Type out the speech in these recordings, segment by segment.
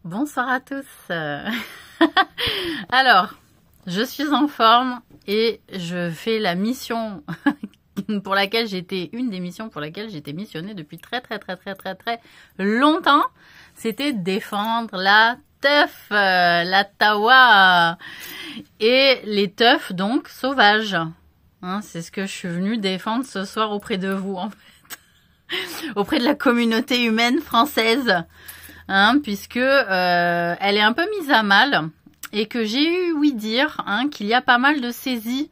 Bonsoir à tous. Alors, je suis en forme et je fais la mission pour laquelle une des missions pour laquelle j'étais missionnée depuis très longtemps. C'était défendre la teuf, la tawa et les teufs donc sauvages. Hein, c'est ce que je suis venue défendre ce soir auprès de vous en fait, auprès de la communauté humaine française. Hein, puisque elle est un peu mise à mal et que j'ai eu ouï dire qu'il y a pas mal de saisies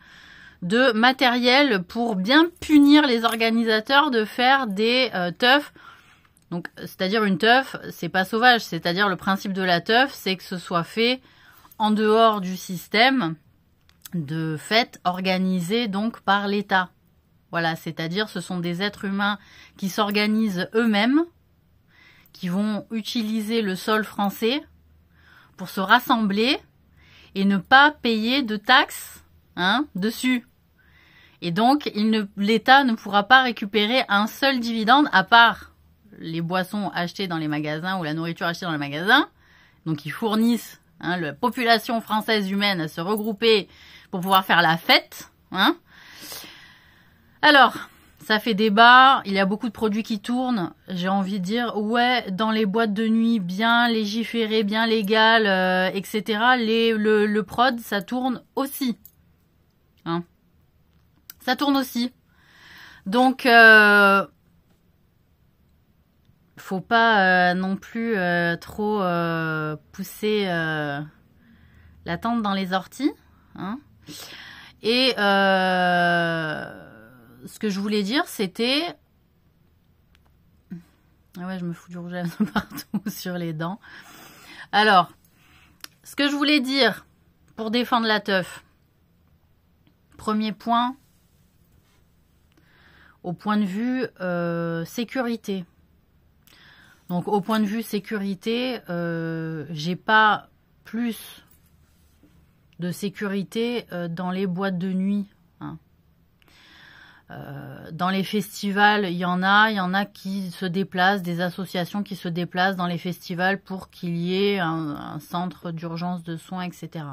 de matériel pour bien punir les organisateurs de faire des teufs. Donc, c'est-à-dire une teuf, c'est pas sauvage. C'est-à-dire le principe de la teuf, c'est que ce soit fait en dehors du système de fêtes organisées donc par l'État. Voilà, c'est-à-dire ce sont des êtres humains qui s'organisent eux-mêmes, qui vont utiliser le sol français pour se rassembler et ne pas payer de taxes dessus. Et donc, l'État ne pourra pas récupérer un seul dividende à part les boissons achetées dans les magasins ou la nourriture achetée dans les magasins. Donc, ils fournissent la population française humaine à se regrouper pour pouvoir faire la fête. Alors, ça fait débat, il y a beaucoup de produits qui tournent. J'ai envie de dire, ouais, dans les boîtes de nuit bien légiférées, bien légales, etc., le prod, ça tourne aussi. Ça tourne aussi. Donc, faut pas non plus trop pousser la tente dans les orties. Et ce que je voulais dire, c'était... Ah ouais, je me fous du rouge à lèvres partout sur les dents. Alors, ce que je voulais dire pour défendre la teuf. Premier point, au point de vue sécurité. Donc, au point de vue sécurité, j'ai pas plus de sécurité dans les boîtes de nuit. Dans les festivals, il y en a qui se déplacent, des associations qui se déplacent dans les festivals pour qu'il y ait un centre d'urgence de soins, etc.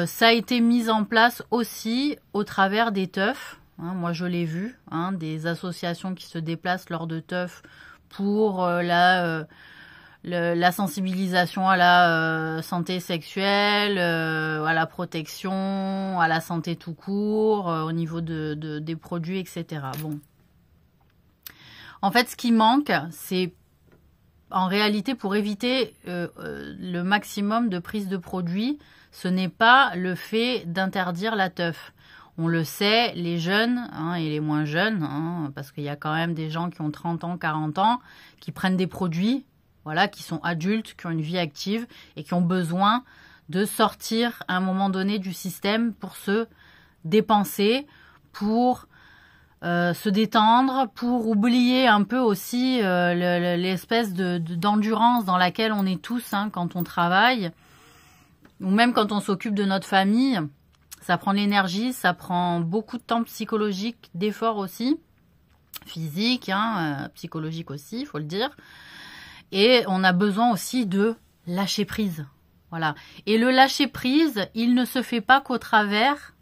Ça a été mis en place aussi au travers des teufs. Moi, je l'ai vu, des associations qui se déplacent lors de teufs pour la sensibilisation à la santé sexuelle, à la protection, à la santé tout court, au niveau des produits, etc. Bon. En fait, ce qui manque, c'est en réalité pour éviter le maximum de prise de produits, ce n'est pas le fait d'interdire la teuf. On le sait, les jeunes et les moins jeunes, parce qu'il y a quand même des gens qui ont 30 ans, 40 ans, qui prennent des produits, voilà, qui sont adultes, qui ont une vie active et qui ont besoin de sortir à un moment donné du système pour se dépenser, pour se détendre, pour oublier un peu aussi l'espèce d'endurance dans laquelle on est tous quand on travaille, ou même quand on s'occupe de notre famille. Ça prend de l'énergie, ça prend beaucoup de temps psychologique, d'efforts aussi, physique, psychologique aussi, il faut le dire. Et on a besoin aussi de lâcher prise. Voilà. Et le lâcher prise, il ne se fait pas qu'au travers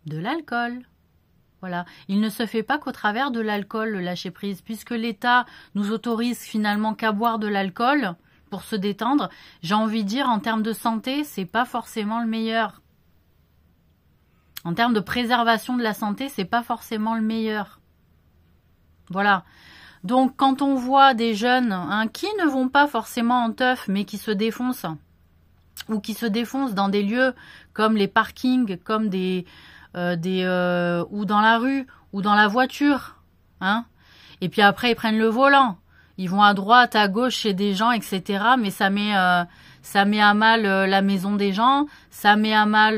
de l'alcool. Voilà. Il ne se fait pas qu'au travers de l'alcool, le lâcher prise, puisque l'État nous autorise finalement qu'à boire de l'alcool pour se détendre. J'ai envie de dire, en termes de santé, c'est pas forcément le meilleur. En termes de préservation de la santé, c'est pas forcément le meilleur. Voilà. Donc, quand on voit des jeunes qui ne vont pas forcément en teuf, mais qui se défoncent, ou qui se défoncent dans des lieux comme les parkings, comme ou dans la rue, ou dans la voiture, et puis après, ils prennent le volant. Ils vont à droite, à gauche chez des gens, etc. Mais ça met à mal la maison des gens, ça met à mal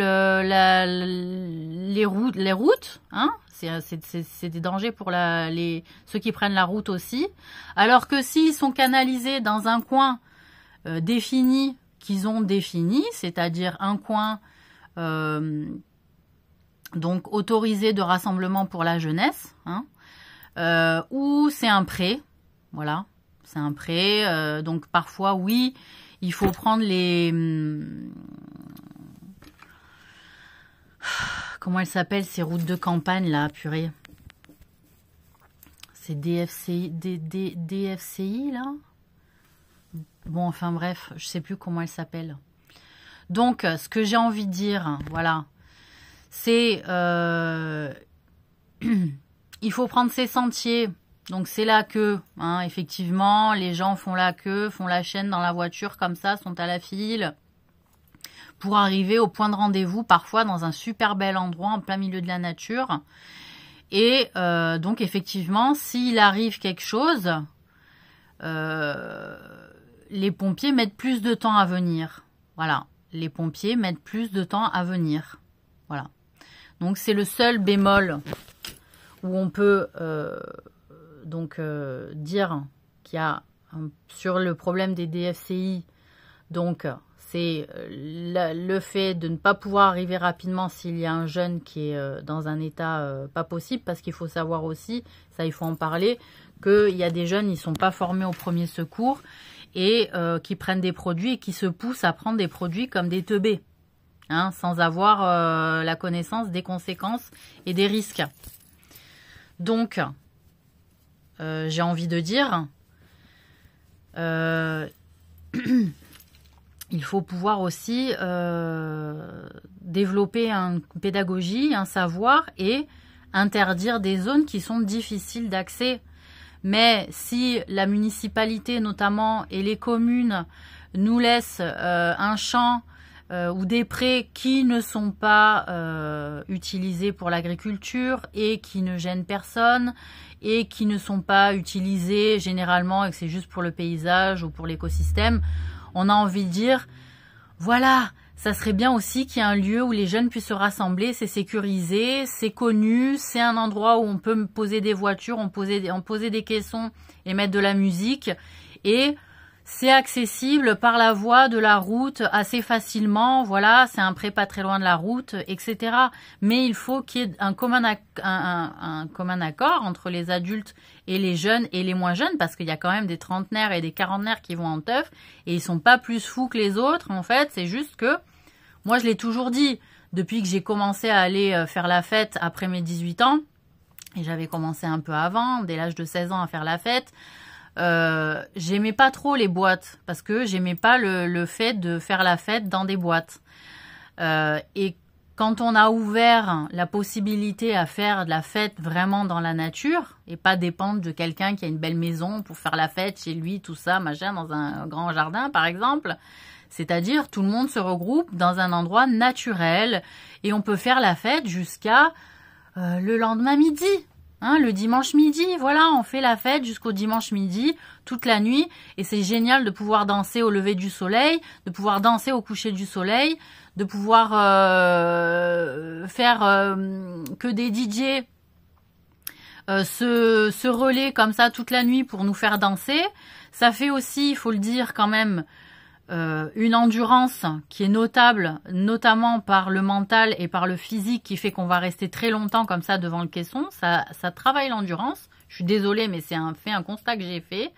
les routes, C'est des dangers pour ceux qui prennent la route aussi. Alors que s'ils sont canalisés dans un coin défini, qu'ils ont défini, c'est-à-dire un coin donc autorisé de rassemblement pour la jeunesse, ou c'est un pré, voilà. c'est un pré. Donc parfois, oui, il faut prendre les... Comment elles s'appellent ces routes de campagne là, purée? C'est DFCI, DFCI là? Bon, enfin bref, je sais plus comment elles s'appellent. Donc, ce que j'ai envie de dire, voilà, c'est... il faut prendre ces sentiers. Donc, c'est la queue. Hein, effectivement, les gens font la queue, font la chaîne dans la voiture comme ça, sont à la file, pour arriver au point de rendez-vous, parfois dans un super bel endroit, en plein milieu de la nature. Et donc, effectivement, s'il arrive quelque chose, les pompiers mettent plus de temps à venir. Voilà. Les pompiers mettent plus de temps à venir. Voilà. Donc, c'est le seul bémol où on peut dire qu'il y a sur le problème des DFCI, donc c'est le fait de ne pas pouvoir arriver rapidement s'il y a un jeune qui est dans un état pas possible, parce qu'il faut savoir aussi, ça il faut en parler, qu'il y a des jeunes, ils ne sont pas formés au premier secours et qui prennent des produits et qui se poussent à prendre des produits comme des teubés, hein, sans avoir la connaissance des conséquences et des risques. Donc, j'ai envie de dire, il faut pouvoir aussi développer une pédagogie, un savoir et interdire des zones qui sont difficiles d'accès. Mais si la municipalité notamment et les communes nous laissent un champ ou des prés qui ne sont pas utilisés pour l'agriculture et qui ne gênent personne et qui ne sont pas utilisés généralement et que c'est juste pour le paysage ou pour l'écosystème, on a envie de dire, voilà, ça serait bien aussi qu'il y ait un lieu où les jeunes puissent se rassembler, c'est sécurisé, c'est connu, c'est un endroit où on peut poser des voitures, on poser des caissons et mettre de la musique, et c'est accessible par la voie de la route assez facilement, voilà, c'est un pré pas très loin de la route, etc. Mais il faut qu'il y ait un commun accord entre les adultes et les jeunes et les moins jeunes, parce qu'il y a quand même des trentenaires et des quarantenaires qui vont en teuf, et ils sont pas plus fous que les autres, en fait, c'est juste que, moi je l'ai toujours dit, depuis que j'ai commencé à aller faire la fête après mes 18 ans, et j'avais commencé un peu avant, dès l'âge de 16 ans à faire la fête, j'aimais pas trop les boîtes parce que j'aimais pas le fait de faire la fête dans des boîtes. Et quand on a ouvert la possibilité à faire de la fête vraiment dans la nature et pas dépendre de quelqu'un qui a une belle maison pour faire la fête chez lui, tout ça, machin, dans un grand jardin par exemple, c'est-à-dire tout le monde se regroupe dans un endroit naturel et on peut faire la fête jusqu'à le lendemain midi. Hein, le dimanche midi, voilà, on fait la fête jusqu'au dimanche midi, toute la nuit, et c'est génial de pouvoir danser au lever du soleil, de pouvoir danser au coucher du soleil, de pouvoir faire que des DJ se relaient comme ça toute la nuit pour nous faire danser. Ça fait aussi, il faut le dire quand même, une endurance qui est notable, notamment par le mental et par le physique, qui fait qu'on va rester très longtemps comme ça devant le caisson. Ça travaille l'endurance. Je suis désolée, mais c'est un constat que j'ai fait.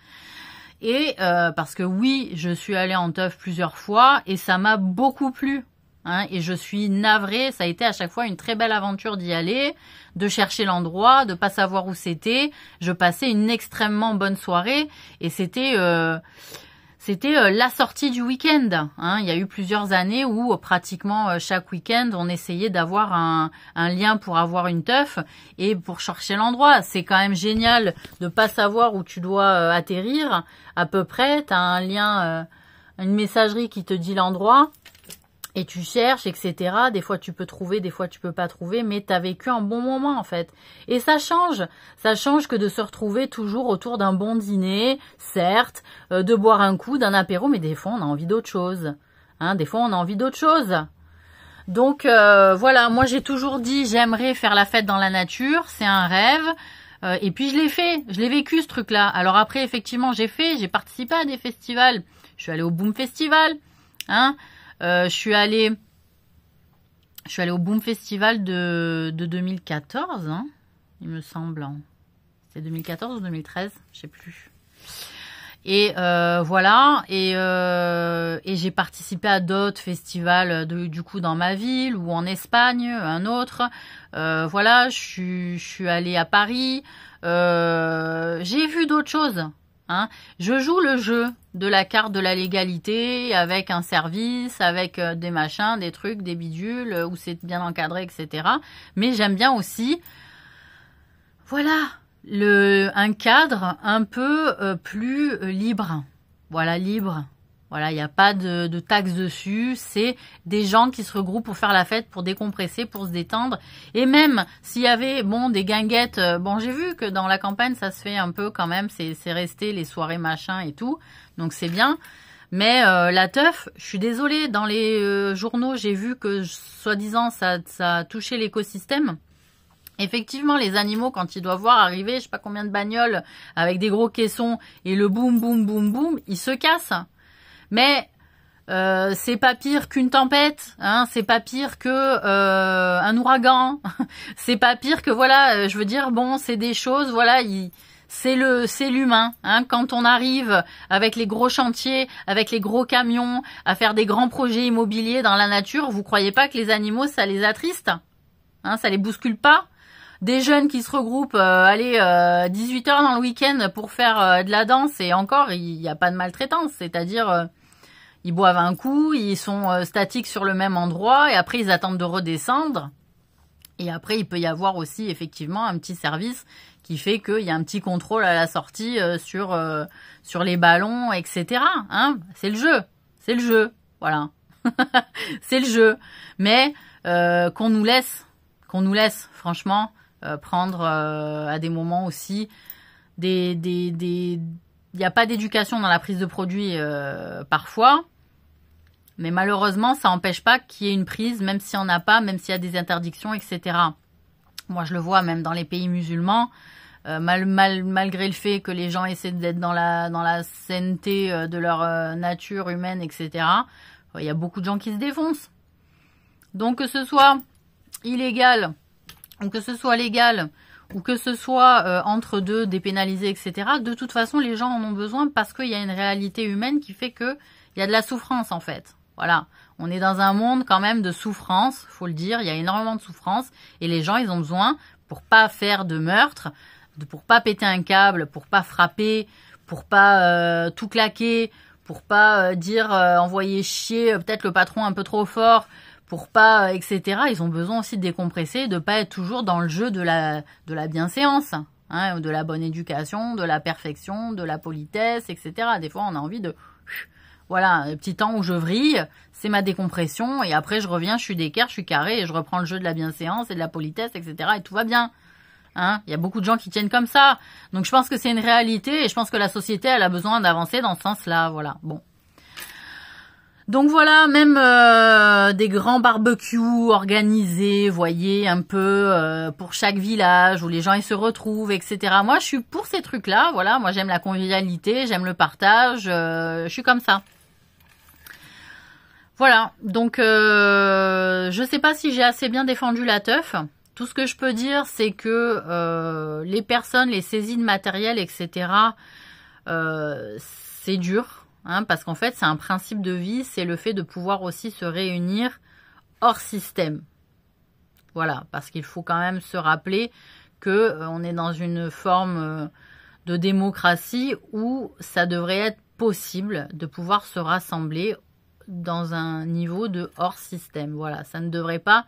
Et parce que oui, je suis allée en teuf plusieurs fois et ça m'a beaucoup plu. Hein, et je suis navrée, ça a été à chaque fois une très belle aventure d'y aller, de chercher l'endroit, de pas savoir où c'était. Je passais une extrêmement bonne soirée et c'était la sortie du week-end. Hein. Il y a eu plusieurs années où pratiquement chaque week-end, on essayait d'avoir un lien pour avoir une teuf et pour chercher l'endroit. C'est quand même génial de pas savoir où tu dois atterrir à peu près. Tu as un lien, une messagerie qui te dit l'endroit et tu cherches, etc. Des fois tu peux trouver, des fois tu peux pas trouver, mais tu as vécu un bon moment en fait. Et ça change que de se retrouver toujours autour d'un bon dîner, certes, de boire un coup, d'un apéro, mais des fois on a envie d'autre chose. Hein, des fois on a envie d'autre chose. Donc voilà, moi j'ai toujours dit j'aimerais faire la fête dans la nature, c'est un rêve. Et puis je l'ai fait, je l'ai vécu ce truc-là. Alors après effectivement j'ai participé à des festivals. Je suis allée au Boom Festival, hein. Je suis allée au Boom Festival de 2014, hein, il me semble. C'est 2014 ou 2013, je sais plus. Et voilà, et j'ai participé à d'autres festivals du coup dans ma ville ou en Espagne, un autre. Voilà, je suis allée à Paris. J'ai vu d'autres choses. Hein. Je joue le jeu de la carte de la légalité avec un service, avec des machins, des trucs, des bidules où c'est bien encadré, etc. Mais j'aime bien aussi, voilà, un cadre un peu plus libre. Voilà, libre. Voilà, il n'y a pas de taxes dessus. C'est des gens qui se regroupent pour faire la fête, pour décompresser, pour se détendre. Et même s'il y avait, bon, des guinguettes, bon, j'ai vu que dans la campagne, ça se fait un peu quand même. C'est resté les soirées machin et tout. Donc c'est bien. Mais la teuf, je suis désolée, dans les journaux, j'ai vu que, soi-disant, ça a touché l'écosystème. Effectivement, les animaux, quand ils doivent voir arriver, je sais pas combien de bagnoles avec des gros caissons et le boum, boum, boum, boum, ils se cassent. Mais c'est pas pire qu'une tempête, hein, c'est pas pire que un ouragan, c'est pas pire que, voilà, je veux dire, bon, c'est des choses, voilà, c'est l'humain, hein, quand on arrive avec les gros chantiers, avec les gros camions, à faire des grands projets immobiliers dans la nature, vous croyez pas que les animaux, ça les attriste, hein, ça les bouscule pas? Des jeunes qui se regroupent, 18 heures dans le week-end pour faire de la danse, et encore, il n'y a pas de maltraitance, c'est-à-dire, ils boivent un coup, ils sont statiques sur le même endroit, et après, ils attendent de redescendre. Et après, il peut y avoir aussi, effectivement, un petit service qui fait qu'il y a un petit contrôle à la sortie sur les ballons, etc. Hein, c'est le jeu, voilà. C'est le jeu. Mais qu'on nous laisse, franchement, prendre à des moments aussi il n'y a pas d'éducation dans la prise de produits parfois, mais malheureusement ça n'empêche pas qu'il y ait une prise, même s'il n'y en a pas, même s'il y a des interdictions, etc. Moi je le vois même dans les pays musulmans, malgré le fait que les gens essaient d'être dans la sainteté de leur nature humaine, etc. Il y a beaucoup de gens qui se défoncent. Donc que ce soit illégal ou que ce soit légal, ou que ce soit entre deux, dépénalisé, etc., de toute façon, les gens en ont besoin parce qu'il y a une réalité humaine qui fait qu'il y a de la souffrance, en fait. Voilà. On est dans un monde quand même de souffrance, faut le dire, il y a énormément de souffrance, et les gens, ils ont besoin, pour pas faire de meurtre, pour pas péter un câble, pour pas frapper, pour pas tout claquer, pour pas envoyer chier peut-être le patron un peu trop fort, pour pas, etc. Ils ont besoin aussi de décompresser, de pas être toujours dans le jeu de la bienséance, hein, de la bonne éducation, de la perfection, de la politesse, etc. Des fois, on a envie de, voilà, un petit temps où je vrille, c'est ma décompression, et après je reviens, je suis d'équerre, je suis carré, et je reprends le jeu de la bienséance et de la politesse, etc. Et tout va bien. Hein, il y a beaucoup de gens qui tiennent comme ça. Donc je pense que c'est une réalité, et je pense que la société, elle a besoin d'avancer dans ce sens-là. Voilà, bon. Donc voilà, même des grands barbecues organisés, voyez, un peu pour chaque village où les gens ils se retrouvent, etc. Moi, je suis pour ces trucs-là. Voilà, moi j'aime la convivialité, j'aime le partage. Je suis comme ça. Voilà, donc je sais pas si j'ai assez bien défendu la teuf. Tout ce que je peux dire, c'est que les personnes, les saisies de matériel, etc., c'est dur. Hein, parce qu'en fait, c'est un principe de vie, c'est le fait de pouvoir aussi se réunir hors système. Voilà, parce qu'il faut quand même se rappeler que on est dans une forme de démocratie où ça devrait être possible de pouvoir se rassembler dans un niveau de hors système. Voilà, ça ne devrait pas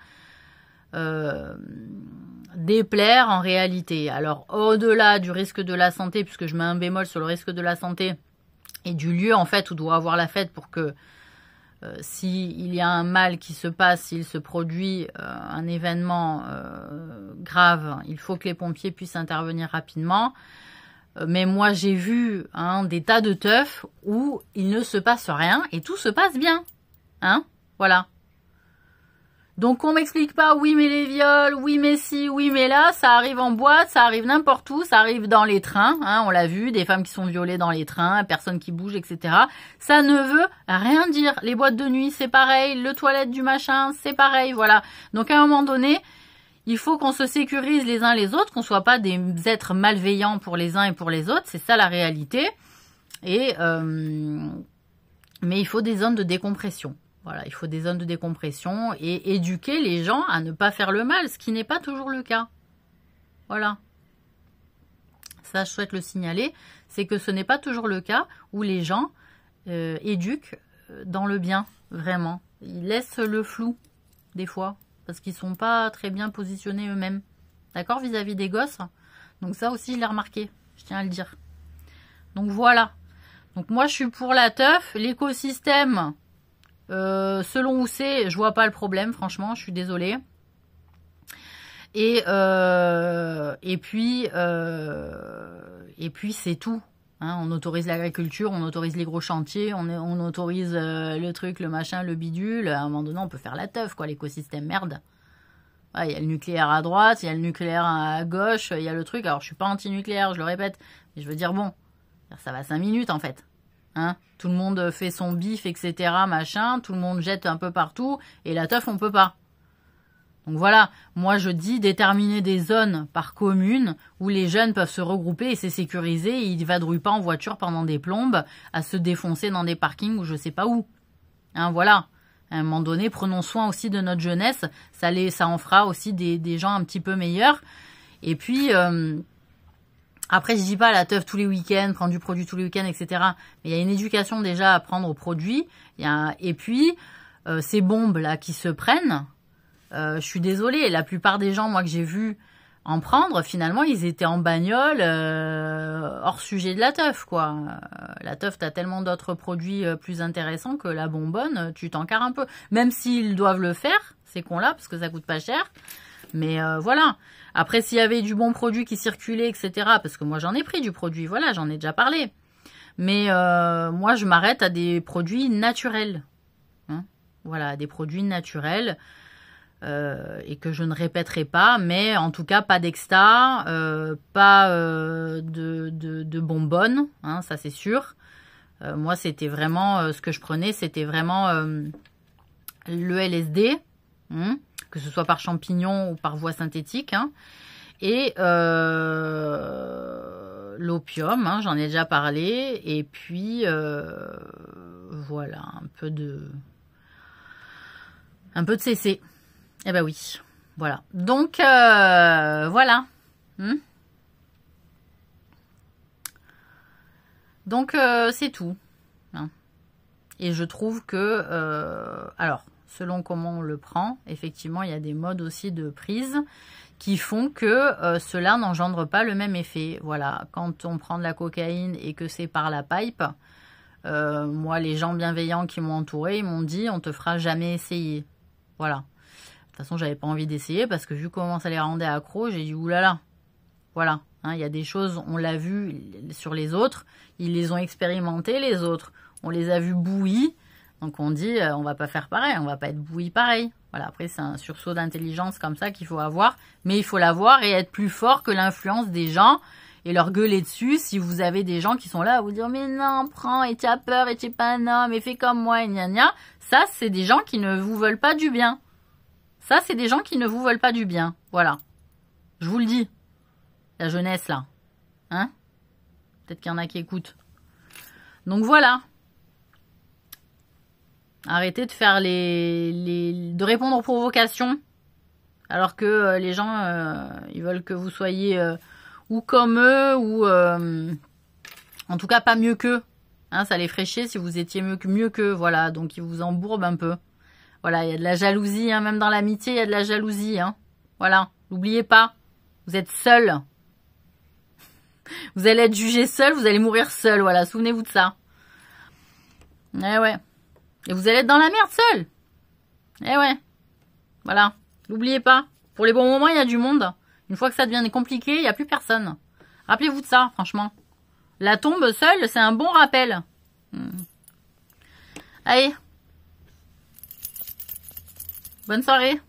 déplaire en réalité. Alors, au-delà du risque de la santé, puisque je mets un bémol sur le risque de la santé, et du lieu en fait où doit avoir la fête pour que s'il y a un mal qui se passe, s'il se produit un événement grave, il faut que les pompiers puissent intervenir rapidement. Mais moi j'ai vu des tas de teufs où il ne se passe rien et tout se passe bien. Hein, voilà. Donc on m'explique pas, oui mais les viols, oui mais si, oui mais là, ça arrive en boîte, ça arrive n'importe où, ça arrive dans les trains, hein, on l'a vu, des femmes qui sont violées dans les trains, personne qui bouge, etc. Ça ne veut rien dire. Les boîtes de nuit, c'est pareil, le toilette du machin, c'est pareil, voilà. Donc à un moment donné, il faut qu'on se sécurise les uns les autres, qu'on soit pas des êtres malveillants pour les uns et pour les autres, c'est ça la réalité. Et mais il faut des zones de décompression. Voilà, il faut des zones de décompression et éduquer les gens à ne pas faire le mal, ce qui n'est pas toujours le cas. Voilà. Ça, je souhaite le signaler, c'est que ce n'est pas toujours le cas où les gens éduquent dans le bien, vraiment. Ils laissent le flou, des fois, parce qu'ils ne sont pas très bien positionnés eux-mêmes. D'accord, vis-à-vis des gosses. Donc ça aussi, je l'ai remarqué, je tiens à le dire. Donc voilà. Donc moi, je suis pour la teuf. L'écosystème, selon où c'est, je vois pas le problème, franchement, je suis désolée. Et puis c'est tout. Hein, on autorise l'agriculture, on autorise les gros chantiers, on autorise le truc, le machin, le bidule. À un moment donné, on peut faire la teuf, quoi, l'écosystème, merde. Il y a le nucléaire à droite, il y a le nucléaire à gauche, il y a le truc. Alors, je suis pas anti-nucléaire, je le répète. Mais je veux dire, bon, ça va 5 minutes, en fait. Hein, tout le monde fait son bif, etc., machin. Tout le monde jette un peu partout. Et la teuf, on peut pas. Donc voilà, moi je dis déterminer des zones par commune où les jeunes peuvent se regrouper et c'est sécurisé. Et ils ne vadrouillent pas en voiture pendant des plombes à se défoncer dans des parkings ou je sais pas où. Hein, voilà. À un moment donné, prenons soin aussi de notre jeunesse. Ça en fera aussi des gens un petit peu meilleurs. Et puis, après, je dis pas la teuf tous les week-ends, prendre du produit tous les week-ends, etc. Mais il y a une éducation déjà à prendre au produit. Et puis, ces bombes là qui se prennent, je suis désolée, la plupart des gens, moi, que j'ai vu en prendre, finalement, ils étaient en bagnole, hors sujet de la teuf, quoi. La teuf, t'as tellement d'autres produits plus intéressants que la bonbonne, tu t'encarres un peu. Même s'ils doivent le faire, ces cons-là, parce que ça coûte pas cher. Mais voilà. Après, s'il y avait du bon produit qui circulait, etc., parce que moi, j'en ai pris du produit, voilà, j'en ai déjà parlé. Mais moi, je m'arrête à des produits naturels. Hein, voilà, des produits naturels. Et que je ne répéterai pas, mais en tout cas pas d'exta, pas de bonbonnes, hein, ça c'est sûr. Moi c'était vraiment, ce que je prenais c'était vraiment le LSD, hein, que ce soit par champignon ou par voie synthétique, hein, et l'opium, hein, j'en ai déjà parlé, et puis voilà, un peu de CC. Eh ben oui, voilà. Donc, voilà. Donc, c'est tout. Hein. Et je trouve que, alors, selon comment on le prend, effectivement, il y a des modes aussi de prise qui font que cela n'engendre pas le même effet. Voilà, quand on prend de la cocaïne et que c'est par la pipe, moi, les gens bienveillants qui m'ont entouré, ils m'ont dit, on te fera jamais essayer. Voilà. De toute façon, j'avais pas envie d'essayer parce que vu comment ça les rendait accros, j'ai dit oulala. Voilà, hein, il y a des choses, on l'a vu sur les autres, ils les ont expérimentés les autres. On les a vus bouillis, donc on dit on va pas faire pareil, on va pas être bouillis pareil. Voilà, après c'est un sursaut d'intelligence comme ça qu'il faut avoir, mais il faut l'avoir et être plus fort que l'influence des gens et leur gueuler dessus si vous avez des gens qui sont là à vous dire mais non, prends et tu as peur et tu es pas un homme et fais comme moi et gna gna. Ça, c'est des gens qui ne vous veulent pas du bien. Ça, c'est des gens qui ne vous veulent pas du bien. Voilà. Je vous le dis. La jeunesse, là. Hein? Peut-être qu'il y en a qui écoutent. Donc, voilà. Arrêtez de faire de répondre aux provocations. Alors que les gens, ils veulent que vous soyez ou comme eux, ou en tout cas pas mieux qu'eux. Hein, ça les ferait chier si vous étiez mieux qu'eux. Voilà. Donc, ils vous embourbent un peu. Voilà, il y a de la jalousie, hein, même dans l'amitié, il y a de la jalousie. Hein. Voilà, n'oubliez pas, vous êtes seul. Vous allez être jugé seul, vous allez mourir seul, voilà, souvenez-vous de ça. Eh ouais. Et vous allez être dans la merde seul. Eh ouais. Voilà, n'oubliez pas. Pour les bons moments, il y a du monde. Une fois que ça devient compliqué, il n'y a plus personne. Rappelez-vous de ça, franchement. La tombe seule, c'est un bon rappel. Allez. Bonne soirée.